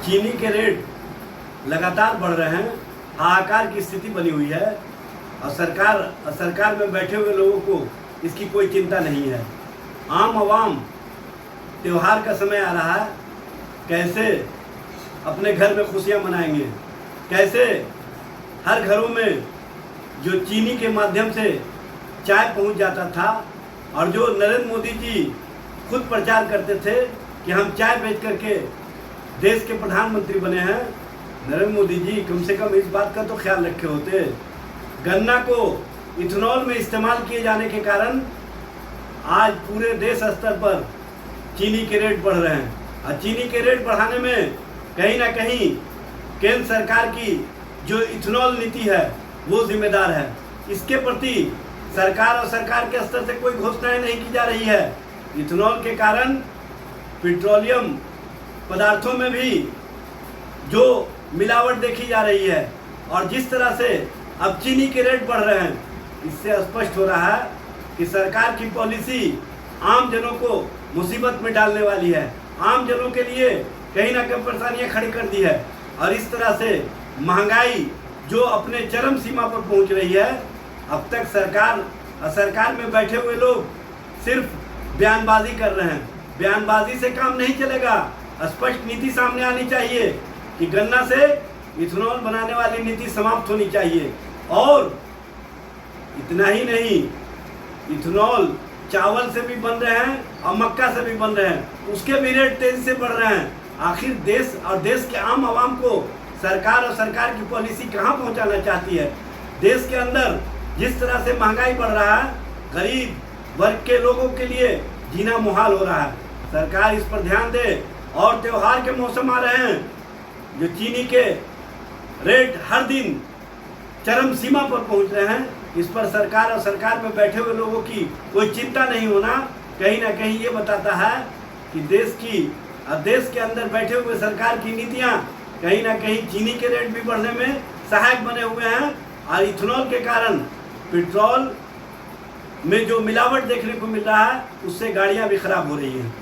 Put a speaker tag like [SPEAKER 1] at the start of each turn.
[SPEAKER 1] चीनी के रेट लगातार बढ़ रहे हैं, हाहाकार की स्थिति बनी हुई है और सरकार में बैठे हुए लोगों को इसकी कोई चिंता नहीं है। आम आवाम त्यौहार का समय आ रहा है, कैसे अपने घर में खुशियां मनाएंगे, कैसे हर घरों में जो चीनी के माध्यम से चाय पहुंच जाता था और जो नरेंद्र मोदी जी खुद प्रचार करते थे कि हम चाय बेच करके देश के प्रधानमंत्री बने हैं, नरेंद्र मोदी जी कम से कम इस बात का तो ख्याल रखे होते। गन्ना को इथेनॉल में इस्तेमाल किए जाने के कारण आज पूरे देश स्तर पर चीनी के रेट बढ़ रहे हैं और चीनी के रेट बढ़ाने में कहीं ना कहीं केंद्र सरकार की जो इथेनॉल नीति है वो जिम्मेदार है। इसके प्रति सरकार और सरकार के स्तर से कोई घोषणाएं नहीं की जा रही है। इथेनॉल के कारण पेट्रोलियम पदार्थों में भी जो मिलावट देखी जा रही है और जिस तरह से अब चीनी के रेट बढ़ रहे हैं, इससे स्पष्ट हो रहा है कि सरकार की पॉलिसी आम जनों को मुसीबत में डालने वाली है, आम जनों के लिए कहीं ना कहीं परेशानियां खड़ी कर दी है और इस तरह से महंगाई जो अपने चरम सीमा पर पहुंच रही है। अब तक सरकार में बैठे हुए लोग सिर्फ बयानबाजी कर रहे हैं। बयानबाजी से काम नहीं चलेगा, स्पष्ट नीति सामने आनी चाहिए कि गन्ना से इथेनॉल बनाने वाली नीति समाप्त होनी चाहिए। और इतना ही नहीं, इथेनॉल चावल से भी बन रहे हैं और मक्का से भी बन रहे हैं, उसके भी रेट तेजी से बढ़ रहे हैं। आखिर देश के आम आवाम को सरकार और सरकार की पॉलिसी कहाँ पहुँचाना चाहती है? देश के अंदर जिस तरह से महंगाई बढ़ रहा है, गरीब वर्ग के लोगों के लिए जीना मुहाल हो रहा है। सरकार इस पर ध्यान दे। और त्योहार के मौसम आ रहे हैं, जो चीनी के रेट हर दिन चरम सीमा पर पहुंच रहे हैं, इस पर सरकार और सरकार में बैठे हुए लोगों की कोई चिंता नहीं होना कहीं ना कहीं ये बताता है कि देश के अंदर बैठे हुए सरकार की नीतियां कहीं ना कहीं चीनी के रेट भी बढ़ने में सहायक बने हुए हैं और इथेनॉल के कारण पेट्रोल में जो मिलावट देखने को मिल रहा है उससे गाड़ियां भी खराब हो रही हैं।